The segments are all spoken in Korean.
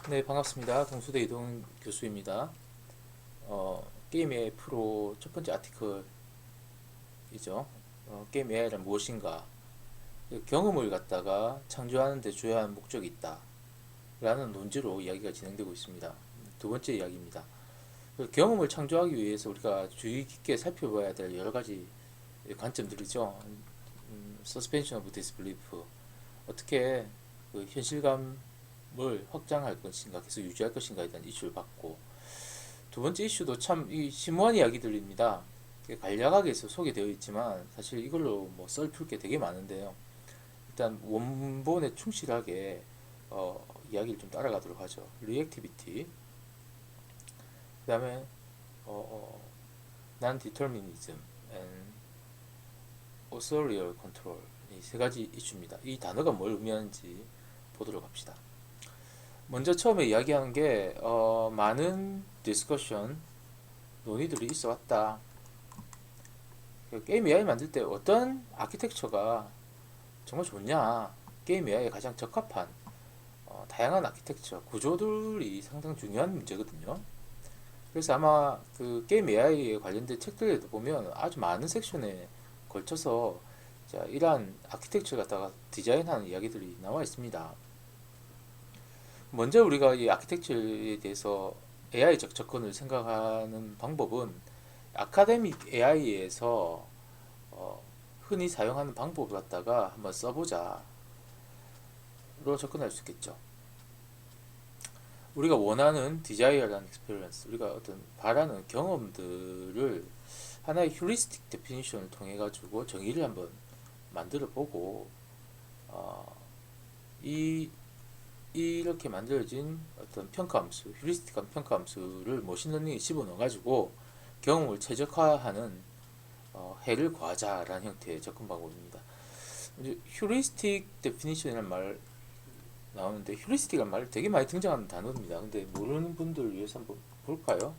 네, 반갑습니다. 동수대 이동 교수입니다. 게임 AI 프로 첫 번째 아티클이죠. 게임 AI란 무엇인가? 그 경험을 갖다가 창조하는 데 주요한 목적이 있다. 라는 논지로 이야기가 진행되고 있습니다. 두 번째 이야기입니다. 그 경험을 창조하기 위해서 우리가 주의 깊게 살펴봐야 될 여러 가지 관점들이죠. Suspension of disbelief. 어떻게 그 현실감을 확장할 것인가, 계속 유지할 것인가에 대한 이슈를 받고, 두 번째 이슈도 참 심오한 이야기들입니다. 간략하게 소개되어 있지만 사실 이걸로 뭐 썰 풀 게 되게 많은데요. 일단 원본에 충실하게 이야기를 좀 따라가도록 하죠. 리액티비티, 그 다음에 non-determinism and authorial control, 이 세 가지 이슈입니다. 이 단어가 뭘 의미하는지 보도록 합시다. 먼저 처음에 이야기하는 게 많은 디스커션, 논의들이 있어 왔다. 게임 AI 만들 때 어떤 아키텍처가 정말 좋냐, 게임 AI에 가장 적합한 다양한 아키텍처 구조들이 상당히 중요한 문제거든요. 그래서 아마 그 게임 AI에 관련된 책들에도 보면 아주 많은 섹션에 걸쳐서 자, 이러한 아키텍처 갖다가 디자인하는 이야기들이 나와 있습니다. 먼저 우리가 이 아키텍처에 대해서 AI적 접근을 생각하는 방법은 아카데믹 AI에서 흔히 사용하는 방법을 갖다가 한번 써보자로 접근할 수 있겠죠. 우리가 원하는 디자이어라는 experience, 우리가 어떤 바라는 경험들을 하나의 휴리스틱 데피니션을 통해 가지고 정의를 한번 만들어 보고 이 이렇게 만들어진 어떤 평가함수, 휴리스틱한 평가함수를 머신러닝에 집어넣어 가지고 경험을 최적화하는 해를 구하자라는 형태의 접근 방법입니다. 휴리스틱 데피니션이라는 말 나오는데, 휴리스틱이라는 말 되게 많이 등장하는 단어입니다. 근데 모르는 분들 위해서 한번 볼까요?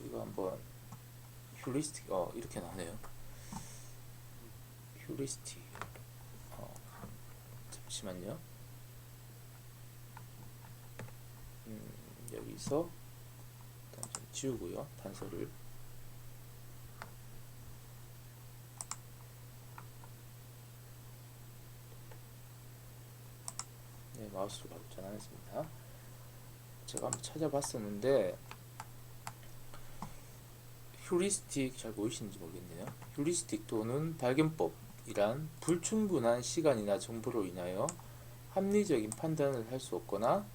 이거 한번 휴리스틱 이렇게 나오네요. 휴리스틱 잠시만요. 여기서 일단 좀 지우고요, 단서를. 네, 마우스로 바로 전환했습니다. 제가 한번 찾아봤었는데 휴리스틱 잘 보이시는지 모르겠네요. 휴리스틱 또는 발견법이란 불충분한 시간이나 정보로 인하여 합리적인 판단을 할 수 없거나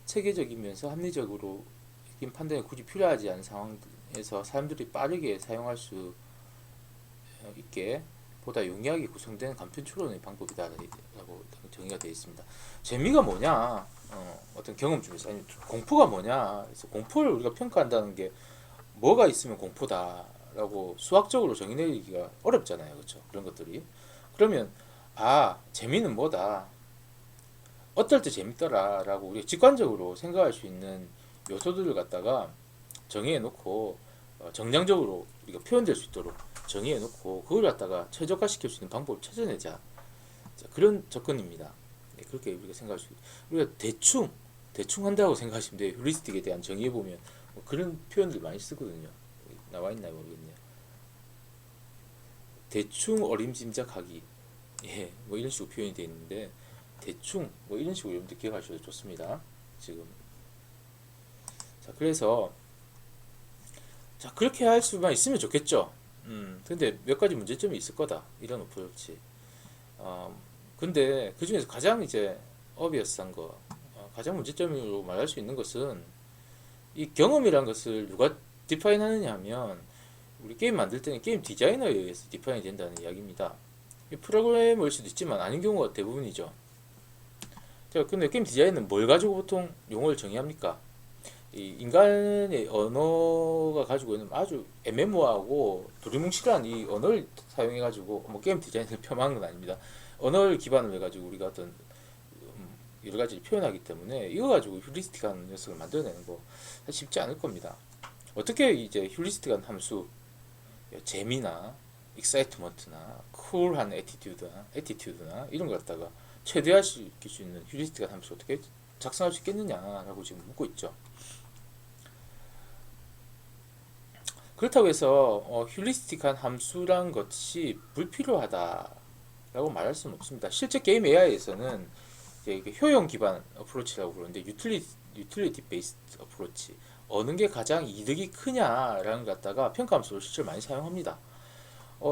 체계적이면서 합리적으로 판단이 굳이 필요하지 않은 상황에서 사람들이 빠르게 사용할 수 있게 보다 용이하게 구성된 간편 추론의 방법이다라고 정의가 되어 있습니다. 재미가 뭐냐? 어떤 경험 중에서, 아니 공포가 뭐냐? 그래서 공포를 우리가 평가한다는 게 뭐가 있으면 공포다라고 수학적으로 정의 내리기가 어렵잖아요, 그렇죠? 그런 것들이. 그러면 재미는 뭐다? 어떨 때 재밌더라라고 우리가 직관적으로 생각할 수 있는 요소들을 갖다가 정의해 놓고 정량적으로 우리가 표현될 수 있도록 정의해 놓고 그걸 갖다가 최적화시킬 수 있는 방법을 찾아내자. 자, 그런 접근입니다. 네, 그렇게 우리가 생각할 수 우리가 대충 한다고 생각하시면 돼요. 휴리스틱에 대한 정의해 보면 뭐 그런 표현들 많이 쓰거든요. 나와 있나요 모르겠네요. 대충 어림짐작하기, 뭐 이런 식으로 표현이 되어 있는데, 대충 뭐 이런 식으로 여러분들 기억하셔도 좋습니다. 지금 그래서 그렇게 할 수만 있으면 좋겠죠. 근데 몇 가지 문제점이 있을 거다, 이런 어프로치. 근데 그 중에서 가장 이제 어비어스한 거, 가장 문제점으로 말할 수 있는 것은 이 경험이란 것을 누가 디파인 하느냐 하면, 우리 게임 만들 때는 게임 디자이너에 의해서 디파인이 된다는 이야기입니다. 프로그래머일 수도 있지만 아닌 경우가 대부분이죠. 자, 근데 게임 디자인은 뭘 가지고 보통 용어를 정의합니까? 이 인간의 언어가 가지고 있는 아주 애매모호하고 두리뭉실한 이 언어를 사용해 가지고 뭐 게임 디자인을 폄하하는 건 아닙니다. 언어를 기반으로 해 가지고 우리가 어떤 여러 가지를 표현하기 때문에 이거 가지고 휴리스틱한 녀석을 만들어내는 거 쉽지 않을 겁니다. 어떻게 이제 휴리스틱한 함수, 재미나 익사이트먼트나 쿨한 애티튜드나 이런 걸 갖다가 최대화시킬 수 있는 휴리스틱한 함수 어떻게 작성할 수 있겠느냐라고 지금 묻고 있죠. 그렇다고 해서 휴리스틱한 함수란 것이 불필요하다라고 말할 수는 없습니다. 실제 게임 AI에서는 이게 효용 기반 어프로치라고 부르는데 유틸리티 베이스드 어프로치, 어느 게 가장 이득이 크냐라는 것 갖다가 평가 함수를 실제로 많이 사용합니다.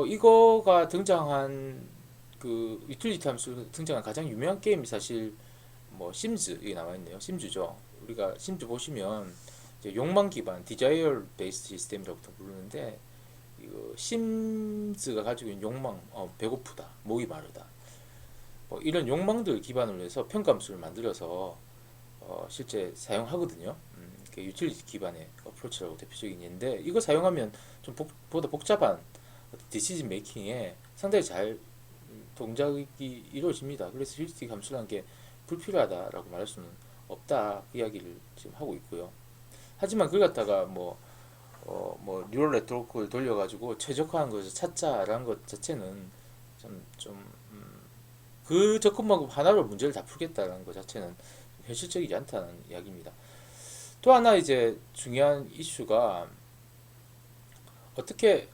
이거가 등장한 그 유틸리티 함수 등장한 가장 유명한 게임이 사실 뭐 심즈 이게 나와 있네요. 심즈죠. 우리가 심즈 보시면 이제 욕망 기반 디자이어 베이스 시스템이라고 부르는데, 이거 심즈가 가지고 있는 욕망, 배고프다, 목이 마르다, 뭐 이런 욕망들 기반으로 해서 평감수를 만들어서 실제 사용하거든요. 유틸리티 기반의 어프로치라고 대표적인 예인데, 이거 사용하면 좀 보다 복잡한 디시전 메이킹에 상당히 잘 동작이 이루어집니다. 그래서 휴리스틱 함수라는 게 불필요하다라고 말할 수는 없다, 그 이야기를 지금 하고 있고요. 하지만 그걸 갖다가 뭐 뉴럴 네트워크를 돌려가지고 최적화한 것을 찾자라는 것 자체는 그 접근방법 하나로 문제를 다 풀겠다라는 것 자체는 현실적이지 않다는 이야기입니다. 또 하나 이제 중요한 이슈가 어떻게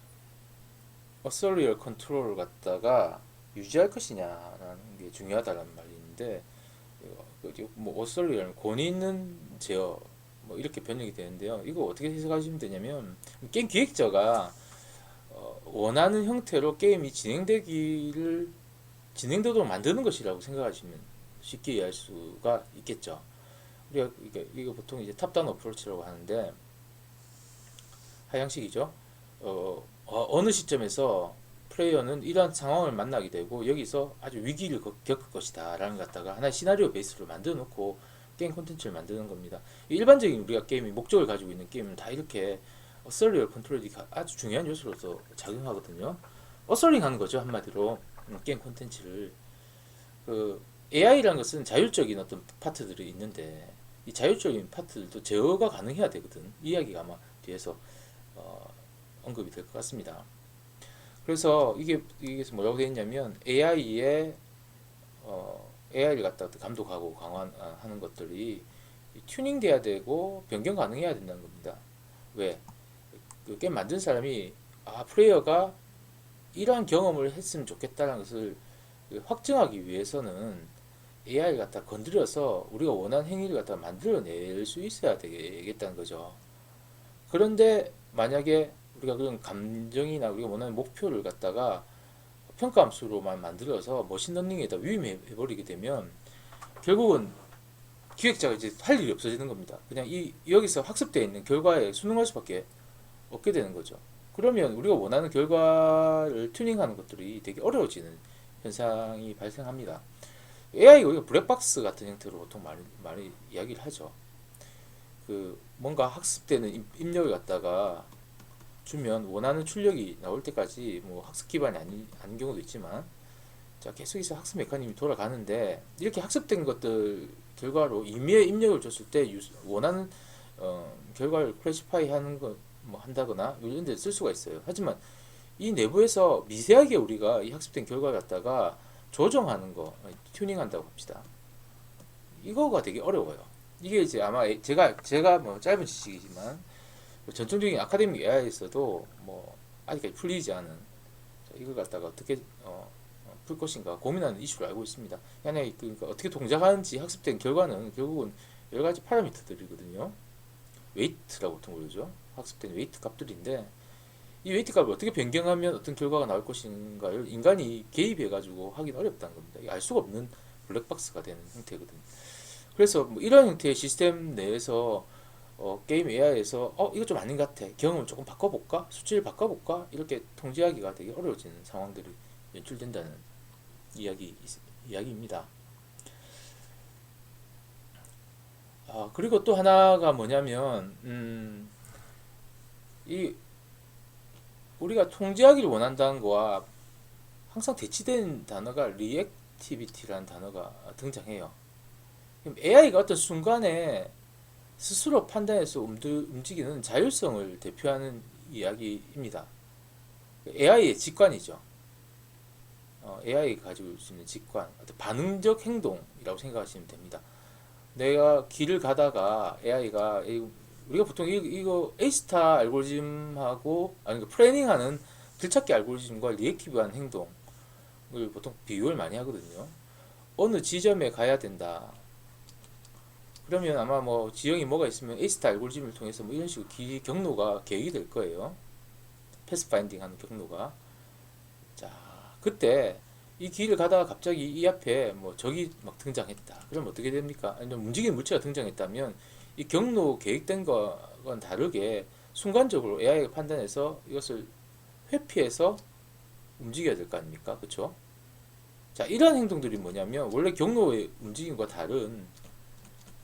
어서리얼 컨트롤을 갖다가 유지할 것이냐라는 게 중요하다는 말이 있는데, 뭐 어서리얼 권위 있는 제어 뭐 이렇게 번역이 되는데요. 이거 어떻게 해석하시면 되냐면, 게임 기획자가 원하는 형태로 게임이 진행되도록 만드는 것이라고 생각하시면 쉽게 이해할 수가 있겠죠. 우리가 이거 보통 이제 탑다운 어프로치라고 하는데, 하향식이죠. 어느 시점에서 플레이어는 이러한 상황을 만나게 되고 여기서 아주 위기를 겪을 것이다 라는 것 갖다가 하나의 시나리오 베이스로 만들어 놓고 게임 콘텐츠를 만드는 겁니다. 일반적인 우리가 게임이 목적을 가지고 있는 게임은 다 이렇게 어설리얼 컨트롤이 아주 중요한 요소로서 작용하거든요. 어설링 하는 거죠, 한마디로. 게임 콘텐츠를. 그 AI라는 것은 자율적인 어떤 파트들이 있는데, 이 자율적인 파트들도 제어가 가능해야 되거든. 이 이야기가 아마 뒤에서 언급이 될 것 같습니다. 그래서 이게 뭐라고 되어 있냐면, AI를 갖다 감독하고 강화하는 것들이 튜닝 돼야 되고 변경 가능해야 된다는 겁니다. 왜? 그 게임 만든 사람이 플레이어가 이러한 경험을 했으면 좋겠다는 것을 확증하기 위해서는 AI를 갖다 건드려서 우리가 원하는 행위를 갖다 만들어낼 수 있어야 되겠다는 거죠. 그런데 만약에 우리가 그런 감정이나 우리가 원하는 목표를 갖다가 평가 함수로만 만들어서 머신러닝에다 위임해버리게 되면 결국은 기획자가 이제 할 일이 없어지는 겁니다. 그냥 여기서 학습되어 있는 결과에 순응할 수밖에 없게 되는 거죠. 그러면 우리가 원하는 결과를 튜닝하는 것들이 되게 어려워지는 현상이 발생합니다. AI가 우리가 블랙박스 같은 형태로 보통 많이 이야기를 하죠. 그 뭔가 학습되는 입력을 갖다가 주면 원하는 출력이 나올 때까지 뭐 학습 기반이 아닌 경우도 있지만, 자, 계속해서 학습 메커니즘이 돌아가는데, 이렇게 학습된 것들 결과로 임의의 입력을 줬을 때 원하는 결과를 클래시파이 하는 거 뭐 한다거나 이런 데 쓸 수가 있어요. 하지만 이 내부에서 미세하게 우리가 이 학습된 결과를 갖다가 조정하는 거, 튜닝한다고 합시다. 이거가 되게 어려워요. 이게 이제 아마 제가 뭐 짧은 지식이지만 전통적인 아카데믹 AI에서도 뭐 아직까지 풀리지 않은, 이걸 갖다가 어떻게 풀 것인가 고민하는 이슈를 알고 있습니다. 그러니까 어떻게 동작하는지 학습된 결과는 결국은 여러 가지 파라미터들이거든요. 웨이트라고 보통 부르죠. 학습된 웨이트 값들인데, 이 웨이트 값을 어떻게 변경하면 어떤 결과가 나올 것인가를 인간이 개입해가지고 하긴 어렵다는 겁니다. 알 수가 없는 블랙박스가 되는 형태거든요. 그래서 뭐 이런 형태의 시스템 내에서 게임 AI에서 이거 좀 아닌 것 같아, 경험을 조금 바꿔볼까, 수치를 바꿔볼까, 이렇게 통제하기가 되게 어려워지는 상황들이 연출된다는 이야기입니다. 그리고 또 하나가 뭐냐면, 우리가 통제하기를 원한다는 거와 항상 대치된 단어가 리액티비티라는 단어가 등장해요. AI가 어떤 순간에 스스로 판단해서 움직이는 자율성을 대표하는 이야기입니다. AI의 직관이죠. AI가 가지고 있는 직관, 어떤 반응적 행동이라고 생각하시면 됩니다. 내가 길을 가다가 AI가 우리가 보통 이거 A스타 알고리즘하고 아니 프레닝하는 들찾기 알고리즘과 리액티브한 행동을 보통 비교를 많이 하거든요. 어느 지점에 가야 된다. 그러면 아마 뭐 지형이 뭐가 있으면 A스타 알고리즘을 통해서 뭐 이런 식으로 경로가 계획이 될 거예요. 패스파인딩 하는 경로가. 자, 그때 이 길을 가다가 갑자기 이 앞에 뭐 적이 막 등장했다. 그럼 어떻게 됩니까? 아니면 움직이는 물체가 등장했다면 이 경로 계획된 거와는 다르게 순간적으로 AI가 판단해서 이것을 회피해서 움직여야 될 거 아닙니까? 그쵸? 자, 이러한 행동들이 뭐냐면 원래 경로의 움직임과 다른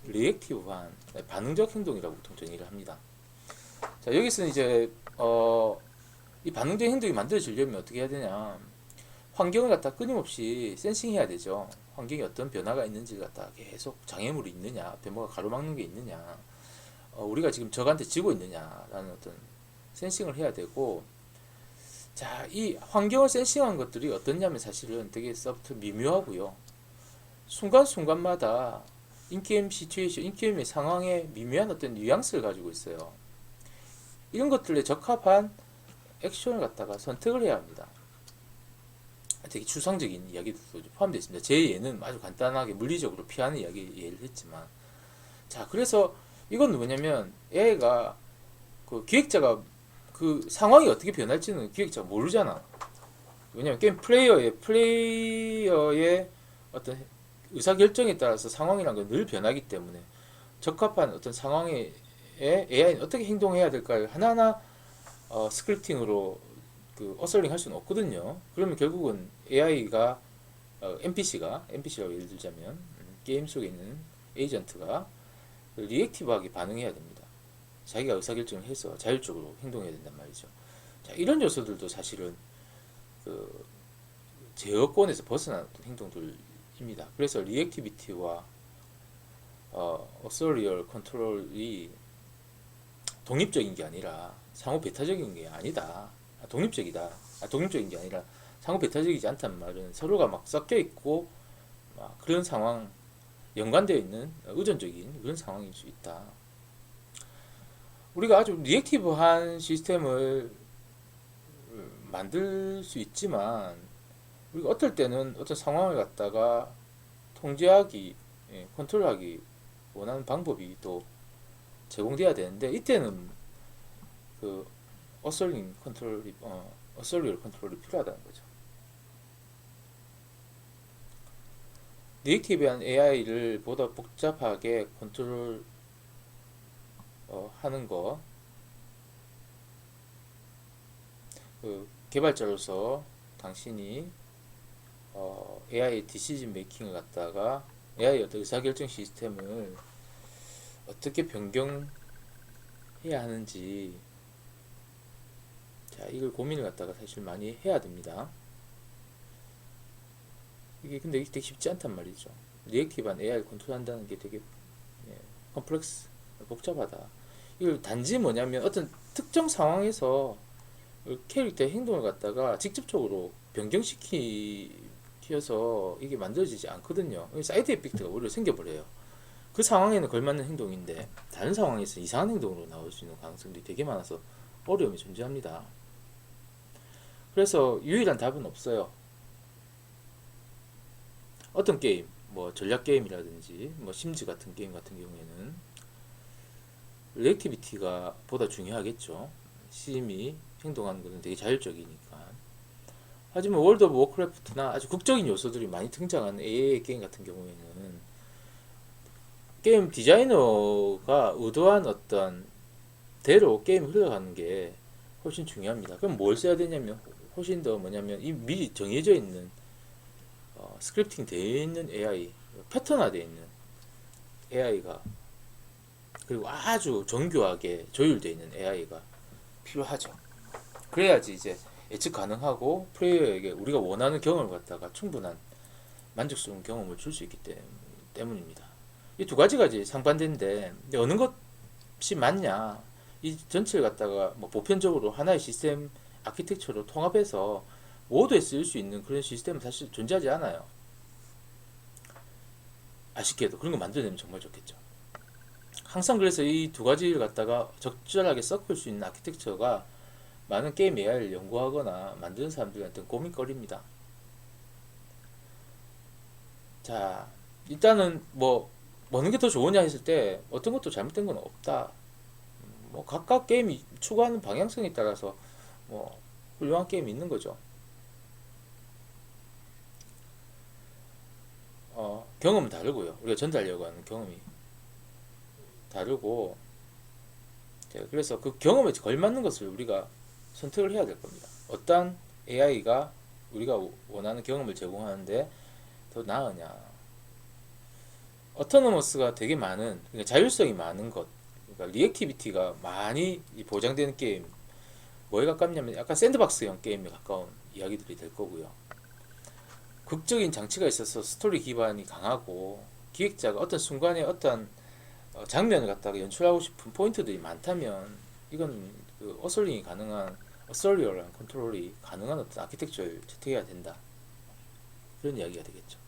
리액티브한 반응적 행동이라고 보통 정의를 합니다. 자, 여기서는 이제 이 반응적 행동이 만들어지려면 어떻게 해야 되냐? 환경을 갖다 끊임없이 센싱해야 되죠. 환경에 어떤 변화가 있는지를 갖다 계속 장애물이 있느냐, 앞에 뭐가 가로막는 게 있느냐, 우리가 지금 적한테 지고 있느냐라는 어떤 센싱을 해야 되고, 자, 이 환경을 센싱한 것들이 어떻냐면 사실은 되게 서브트 미묘하고요. 순간순간마다 인게임 시츄에이션, 인게임의 상황에 미묘한 어떤 뉘앙스를 가지고 있어요. 이런 것들에 적합한 액션을 갖다가 선택을 해야 합니다. 되게 추상적인 이야기도 포함되어 있습니다. 제 예는 아주 간단하게 물리적으로 피하는 이야기 예를 했지만, 자, 그래서 이건 뭐냐면 AI가 그 기획자가 그 상황이 어떻게 변할지는 기획자가 모르잖아. 왜냐면 게임 플레이어의 어떤 의사결정에 따라서 상황이란 건 늘 변하기 때문에 적합한 어떤 상황에 AI는 어떻게 행동해야 될까를 하나하나 스크립팅으로 그 어설링 할 수는 없거든요. 그러면 결국은 AI가 NPC라고 예를 들자면 게임 속에 있는 에이전트가 리액티브하게 반응해야 됩니다. 자기가 의사결정을 해서 자율적으로 행동해야 된단 말이죠. 자, 이런 요소들도 사실은 그 제어권에서 벗어난 행동들입니다. 그래서 리액티비티와 어서리얼 컨트롤이 독립적인 게 아니라 상호 배타적인 게 아니다. 독립적이다. 독립적인 게 아니라 상호 배타적이지 않단 말은 서로가 막 섞여 있고 막 그런 상황, 연관되어 있는 의존적인 그런 상황일 수 있다. 우리가 아주 리액티브한 시스템을 만들 수 있지만 우리가 어떨 때는 어떤 상황을 갖다가 통제하기, 컨트롤하기 원하는 방법이 또 제공돼야 되는데 이때는 그 어설리얼 컨트롤이 필요하다는 거죠. 네이티브한 AI를 보다 복잡하게 컨트롤 하는 거, 그 개발자로서 당신이 AI 디시전 메이킹을 갖다가 AI 어떤 의사결정 시스템을 어떻게 변경해야 하는지, 자, 이걸 고민을 갖다가 사실 많이 해야 됩니다. 이게 근데 되게 쉽지 않단 말이죠. 리액티브한 AI를 컨트롤한다는 게 되게 컴플렉스, 복잡하다. 이걸 단지 뭐냐면 어떤 특정 상황에서 캐릭터의 행동을 갖다가 직접적으로 변경시켜서 이게 만들어지지 않거든요. 사이드 이펙트가 오히려 생겨버려요. 그 상황에는 걸맞는 행동인데 다른 상황에서 이상한 행동으로 나올 수 있는 가능성들이 되게 많아서 어려움이 존재합니다. 그래서 유일한 답은 없어요. 어떤 게임, 뭐 전략 게임이라든지 뭐 심즈 같은 게임 같은 경우에는 리액티비티가 보다 중요하겠죠. CM이 행동하는 것은 되게 자율적이니까. 하지만 월드 오브 워크래프트나 아주 극적인 요소들이 많이 등장하는 AA 게임 같은 경우에는 게임 디자이너가 의도한 어떤 대로 게임이 흘러가는 게 훨씬 중요합니다. 그럼 뭘 써야 되냐면 훨씬 더 뭐냐면 이 미리 정해져 있는 스크립팅 되어 있는 AI, 패턴화되어 있는 AI가 그리고 아주 정교하게 조율되어 있는 AI가 필요하죠. 그래야지 이제 예측 가능하고 플레이어에게 우리가 원하는 경험을 갖다가 충분한 만족스러운 경험을 줄 수 있기 때문입니다. 이 두 가지가 이제 상반되는데 어느 것이 맞냐? 이 전체를 갖다가 뭐 보편적으로 하나의 시스템 아키텍처로 통합해서 모두에 쓰일 수 있는 그런 시스템은 사실 존재하지 않아요. 아쉽게도 그런 거 만들어내면 정말 좋겠죠. 항상 그래서 이 두 가지를 갖다가 적절하게 섞을 수 있는 아키텍처가 많은 게임 AI를 연구하거나 만드는 사람들한테 고민거리입니다. 자, 일단은 뭐 어느 게 더 좋으냐 했을 때 어떤 것도 잘못된 건 없다. 뭐 각각 게임이 추구하는 방향성에 따라서 뭐 훌륭한 게임이 있는 거죠. 경험은 다르고요. 우리가 전달하려고 하는 경험이 다르고, 그래서 그 경험에 걸맞는 것을 우리가 선택을 해야 될 겁니다. 어떤 AI가 우리가 원하는 경험을 제공하는데 더 나으냐. 어토노머스가 되게 많은, 그러니까 자율성이 많은 것, 그러니까 리액티비티가 많이 보장되는 게임, 뭐에 가깝냐면 약간 샌드박스형 게임에 가까운 이야기들이 될 거고요. 극적인 장치가 있어서 스토리 기반이 강하고 기획자가 어떤 순간에 어떤 장면을 갖다가 연출하고 싶은 포인트들이 많다면 이건 그 어설링이 가능한 어설리어랑 컨트롤이 가능한 어떤 아키텍처를 채택해야 된다. 그런 이야기가 되겠죠.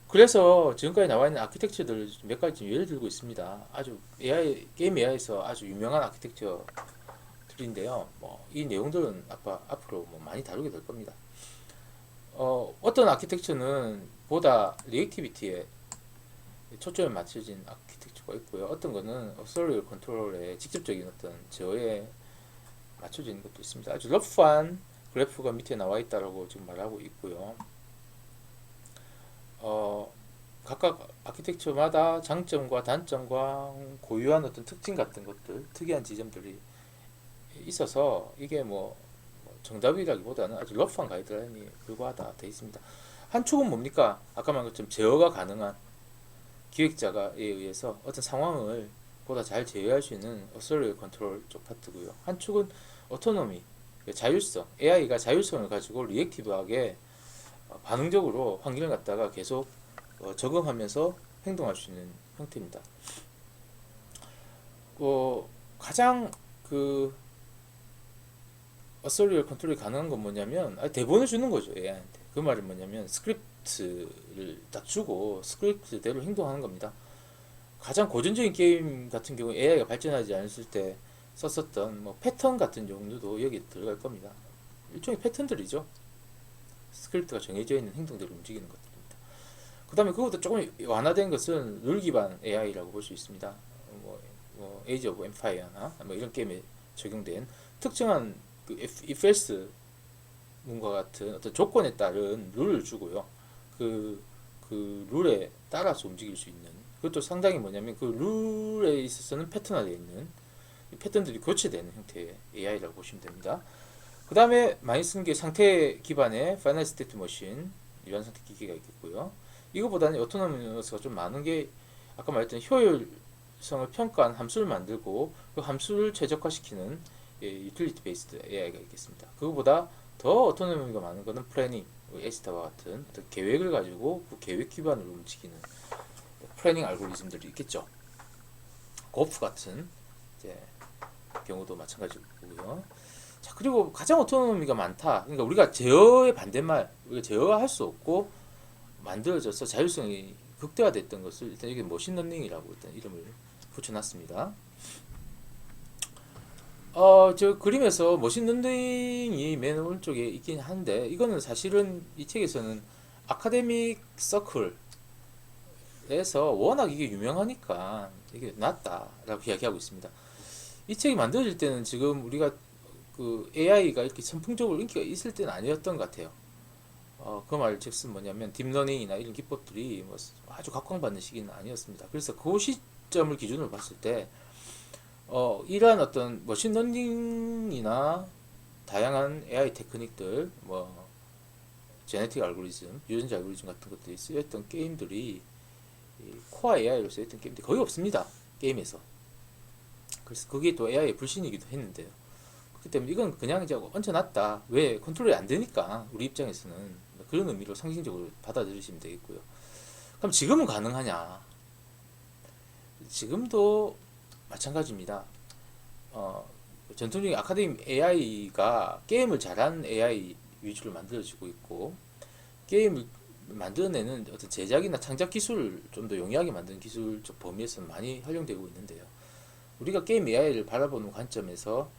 그래서 지금까지 나와 있는 아키텍처들을 몇 가지 예를 들고 있습니다. 아주 AI, 게임 AI에서 아주 유명한 아키텍처들인데요. 뭐 이 내용들은 앞으로 뭐 많이 다루게 될 겁니다. 어떤 아키텍처는 보다 리액티비티에 초점을 맞춰진 아키텍처가 있고요. 어떤 거는 어서리얼 컨트롤의 직접적인 어떤 제어에 맞춰진 것도 있습니다. 아주 러프한 그래프가 밑에 나와 있다라고 지금 말하고 있고요. 각각 아키텍처마다 장점과 단점과 고유한 어떤 특징 같은 것들, 특이한 지점들이 있어서 이게 뭐 정답이라기보다는 아주 러프한 가이드라인이 불과하다 되어 있습니다. 한 축은 뭡니까? 아까 말한 것처럼 제어가 가능한 기획자에 의해서 어떤 상황을 보다 잘 제어할 수 있는 어서리얼 컨트롤 쪽 파트고요. 한 축은 오토노미, 자율성, AI가 자율성을 가지고 리액티브하게 반응적으로 환경을 갖다가 계속 적응하면서 행동할 수 있는 형태입니다. 가장 그 어서리얼 컨트롤이 가능한 건 뭐냐면 대본을 주는 거죠, AI한테. 그 말은 뭐냐면 스크립트를 딱 주고 스크립트대로 행동하는 겁니다. 가장 고전적인 게임 같은 경우 AI가 발전하지 않았을 때 썼었던 뭐 패턴 같은 종류도 여기 들어갈 겁니다. 일종의 패턴들이죠. 스크립트가 정해져 있는 행동대로 움직이는 것들입니다. 그 다음에 그것보다 조금 완화된 것은 룰 기반 AI라고 볼 수 있습니다. 뭐 에이지 오브 엠파이어나 뭐 이런 게임에 적용된 특정한 그 if else 문과 같은 어떤 조건에 따른 룰을 주고요. 그 룰에 따라서 움직일 수 있는, 그것도 상당히 뭐냐면 그 룰에 있어서는 패턴화되어 있는 패턴들이 교체되는 형태의 AI라고 보시면 됩니다. 그 다음에 많이 쓰는 게 상태 기반의 파이널 스테이트 머신, 유한 상태 기기가 있겠고요. 이거보다는 오토노머스가 좀 많은 게 아까 말했던 효율성을 평가한 함수를 만들고 그 함수를 최적화시키는 유틸리티 베이스드 AI가 있겠습니다. 그거보다 더 오토노미가 많은 거는 플래닝, 에스타와 같은 어떤 계획을 가지고 그 계획 기반으로 움직이는 플래닝 알고리즘들이 있겠죠. 고프 같은 이제 경우도 마찬가지고요. 자, 그리고 가장 오토노미가 많다. 그러니까 우리가 제어의 반대말, 우리가 제어할 수 없고 만들어져서 자율성이 극대화됐던 것을 일단 여기 머신러닝이라고 일단 이름을 붙여놨습니다. 저 그림에서 머신러닝이 맨 오른쪽에 있긴 한데 이거는 사실은 이 책에서는 아카데믹 서클에서 워낙 이게 유명하니까 이게 낫다라고 이야기하고 있습니다. 이 책이 만들어질 때는 지금 우리가 그 AI가 이렇게 선풍적으로 인기가 있을 때는 아니었던 것 같아요. 그 말 즉슨 뭐냐면 딥러닝이나 이런 기법들이 뭐 아주 각광받는 시기는 아니었습니다. 그래서 그 시점을 기준으로 봤을 때 이러한 어떤 머신러닝이나 다양한 AI 테크닉들, 뭐 제네틱 알고리즘, 유전자 알고리즘 같은 것들이 쓰였던 게임들이 코어 AI로 쓰였던 게임들이 거의 없습니다. 게임에서. 그래서 그게 또 AI의 불신이기도 했는데요. 그렇기 때문에 이건 그냥 이제 얹혀놨다. 왜? 컨트롤이 안 되니까 우리 입장에서는 그런 의미로 상징적으로 받아들이시면 되겠고요. 그럼 지금은 가능하냐? 지금도 마찬가지입니다. 전통적인 아카데미 AI가 게임을 잘하는 AI 위주로 만들어지고 있고 게임을 만들어내는 어떤 제작이나 창작 기술을 좀 더 용이하게 만드는 기술적 범위에서 많이 활용되고 있는데요. 우리가 게임 AI를 바라보는 관점에서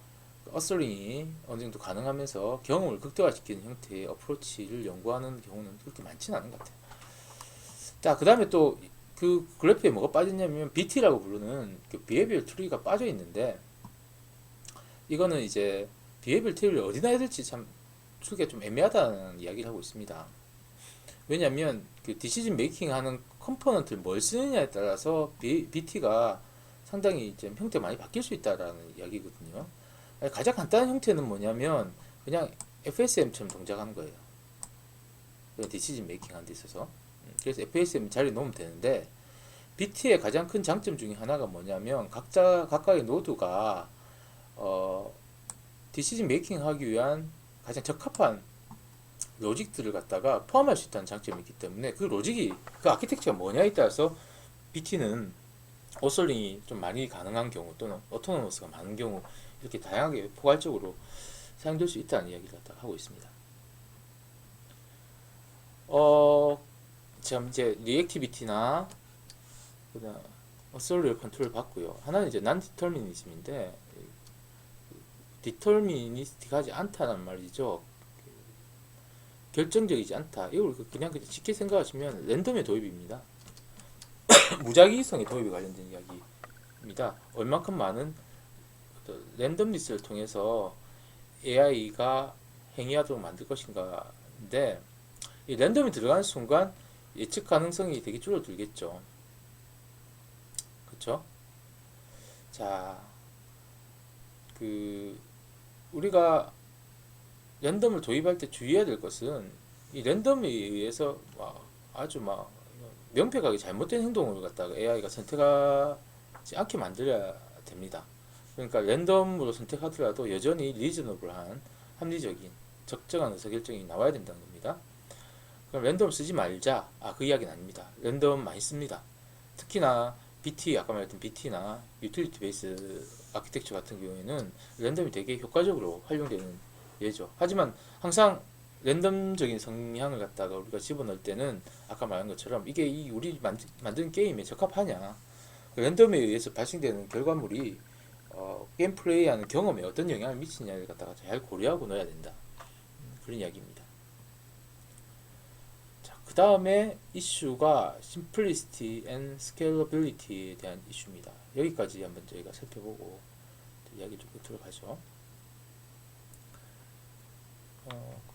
어설링이 어느 정도 가능하면서 경험을 극대화시키는 형태의 어프로치를 연구하는 경우는 그렇게 많지는 않은 것 같아요. 자, 그 다음에 또 그 그래프에 뭐가 빠졌냐면 BT라고 부르는 그 비헤비얼 트리가 빠져 있는데, 이거는 이제 비헤비얼 트리를 어디다 해야 될지 참 추기가 좀 애매하다는 이야기를 하고 있습니다. 왜냐하면 그 디시전 메이킹 하는 컴포넌트를 뭘 쓰느냐에 따라서 BT가 상당히 좀 형태가 많이 바뀔 수 있다라는 이야기거든요. 가장 간단한 형태는 뭐냐면 그냥 FSM처럼 동작하는 거예요. 디시전 메이킹 하는 데 있어서. 그래서 FSM 자리에 놓으면 되는데, BT의 가장 큰 장점 중에 하나가 뭐냐면 각각의 노드가 디시전 메이킹 하기 위한 가장 적합한 로직들을 갖다가 포함할 수 있다는 장점이 있기 때문에, 그 로직이, 그 아키텍처가 뭐냐에 따라서 BT는 오솔링이 좀 많이 가능한 경우 또는 오토노머스가 많은 경우 이렇게 다양하게 포괄적으로 사용될 수 있다는 이야기를 갖다가 하고 있습니다. 지금 이제 리액티비티나 그다음 어설리얼 컨트롤 받고요. 하나는 이제 난 디터미니즘인데, 디터미니스틱하지 않다는 말이죠. 결정적이지 않다. 이걸 그냥 쉽게 생각하시면 랜덤의 도입입니다. 무작위성의 도입에 관련된 이야기입니다. 얼만큼 많은 랜덤리스를 통해서 AI가 행위하도록 만들 것인가인데, 이 랜덤이 들어가는 순간 예측 가능성이 되게 줄어들겠죠. 그렇죠? 자, 우리가 랜덤을 도입할 때 주의해야 될 것은, 이 랜덤에 의해서 아주 명백하게 잘못된 행동을 갖다가 AI가 선택하지 않게 만들어야 됩니다. 그러니까 랜덤으로 선택하더라도 여전히 리즈너블한 합리적인 적정한 의사결정이 나와야 된다는 겁니다. 그럼 랜덤 쓰지 말자, 그 이야기는 아닙니다. 랜덤 많이 씁니다. 특히나 BT, 아까 말했던 BT나 유틸리티 베이스 아키텍처 같은 경우에는 랜덤이 되게 효과적으로 활용되는 예죠. 하지만 항상 랜덤적인 성향을 갖다가 우리가 집어넣을 때는 아까 말한 것처럼 이게 우리 만든 게임에 적합하냐, 랜덤에 의해서 발생되는 결과물이 게임 플레이하는 경험에 어떤 영향을 미치냐를 갖다가 잘 고려하고 넣어야 된다, 그런 이야기입니다. 자, 그 다음에 이슈가 Simplicity and Scalability에 대한 이슈입니다. 여기까지 한번 저희가 살펴보고 이야기 좀 끝으로 가죠.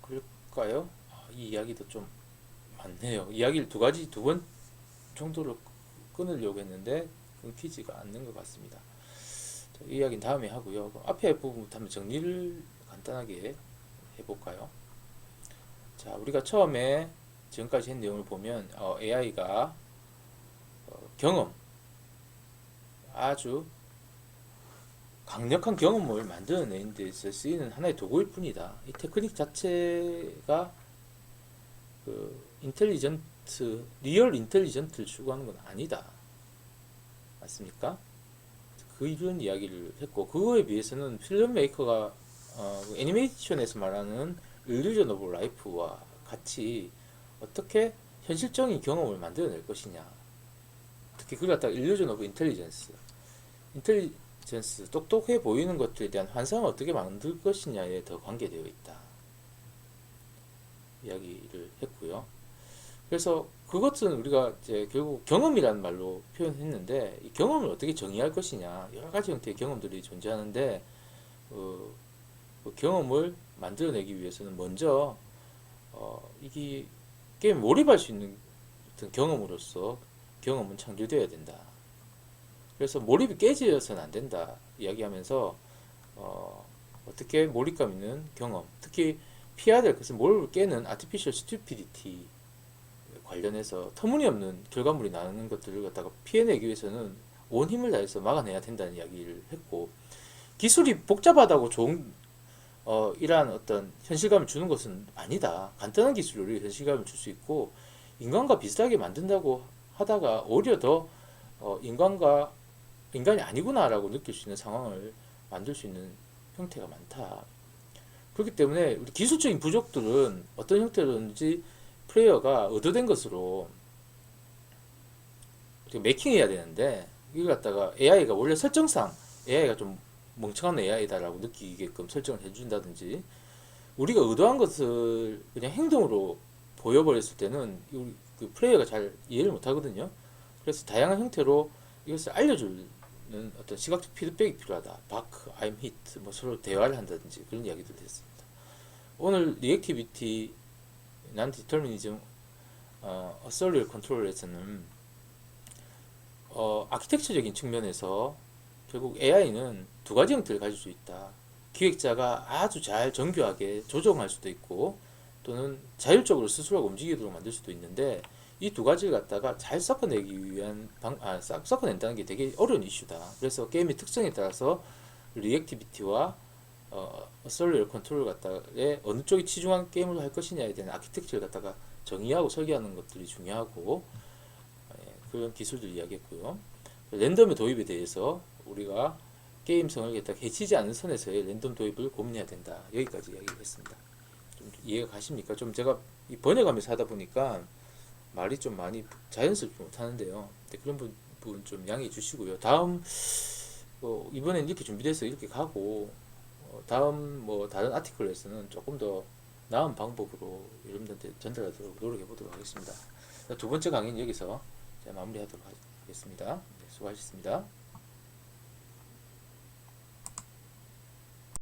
그럴까요? 이 이야기도 좀 많네요. 이야기를 두 번 정도로 끊으려고 했는데 끊기지가 않는 것 같습니다. 자, 이 이야기는 다음에 하고요. 앞에 부분부터 한번 정리를 간단하게 해볼까요? 자, 우리가 처음에 지금까지 한 내용을 보면 AI가 경험, 아주 강력한 경험을 만들어내는 데 있어 쓰이는 하나의 도구일 뿐이다. 이 테크닉 자체가 리얼 인텔리전트를 추구하는 건 아니다. 맞습니까? 이런 이야기를 했고, 그거에 비해서는 필름 메이커가 애니메이션에서 말하는 일루전 오브 라이프와 같이 어떻게 현실적인 경험을 만들어낼 것이냐, 특히 그걸 갖다가 일루전 오브 인텔리전스, 똑똑해 보이는 것들에 대한 환상을 어떻게 만들 것이냐에 더 관계되어 있다, 이야기를 했고요. 그래서 그것은 우리가 이제 결국 경험이라는 말로 표현했는데, 이 경험을 어떻게 정의할 것이냐, 여러 가지 형태의 경험들이 존재하는데, 그 경험을 만들어내기 위해서는 먼저 이게 게임 몰입할 수 있는 어떤 경험으로서 경험은 창조되어야 된다. 그래서 몰입이 깨져서는 안 된다 이야기하면서 어떻게 몰입감 있는 경험, 특히 피해야 될 것은 몰입을 깨는 아티피셜 스튜피디티 관련해서 터무니없는 결과물이 나는 것들을 갖다가 피해내기 위해서는 온 힘을 다해서 막아내야 된다는 이야기를 했고, 기술이 복잡하다고 좋은 이러한 어떤 현실감을 주는 것은 아니다. 간단한 기술로 현실감을 줄 수 있고, 인간과 비슷하게 만든다고 하다가 오히려 더 인간이 아니구나라고 느낄 수 있는 상황을 만들 수 있는 형태가 많다. 그렇기 때문에 우리 기술적인 부족들은 어떤 형태로든지 플레이어가 의도된 것으로 이렇게 메이킹해야 되는데 이걸 갖다가 AI가 원래 설정상 AI가 좀 멍청한 AI다라고 느끼게끔 설정을 해준다든지 우리가 의도한 것을 그냥 행동으로 보여버렸을 때는 그 플레이어가 잘 이해를 못하거든요. 그래서 다양한 형태로 이것을 알려주는 어떤 시각적 피드백이 필요하다. 바크, I'm hit, 뭐 서로 대화를 한다든지 그런 이야기들을 했습니다. 오늘 리액티비티, 난 디터미니즘, 어설리얼 컨트롤에서는 아키텍처적인 측면에서 결국 AI는 두 가지 형태를 가질 수 있다. 기획자가 아주 잘 정교하게 조정할 수도 있고 또는 자율적으로 스스로가 움직이도록 만들 수도 있는데 이 두 가지를 갖다가 잘 섞어내기 위한 섞어낸다는 게 되게 어려운 이슈다. 그래서 게임의 특성에 따라서 리액티비티와 어설리얼 컨트롤 갖다에 어느 쪽이 치중한 게임을 할 것이냐에 대한 아키텍처를 갖다가 정의하고 설계하는 것들이 중요하고 그런 기술들 이야기했고요. 랜덤의 도입에 대해서 우리가 게임성을 갖다가 해치지 않는 선에서의 랜덤 도입을 고민해야 된다. 여기까지 이야기를 했습니다. 좀 이해가 가십니까? 좀 제가 이 번역하면서 하다 보니까 말이 좀 많이 자연스럽지 못하는데요. 그런 부분 좀 양해해 주시고요. 다음 이번엔 이렇게 준비돼서 이렇게 가고 다음 다른 아티클에서는 조금 더 나은 방법으로 여러분들한테 전달하도록 노력해 보도록 하겠습니다. 두 번째 강의는 여기서 마무리하도록 하겠습니다. 네, 수고하셨습니다.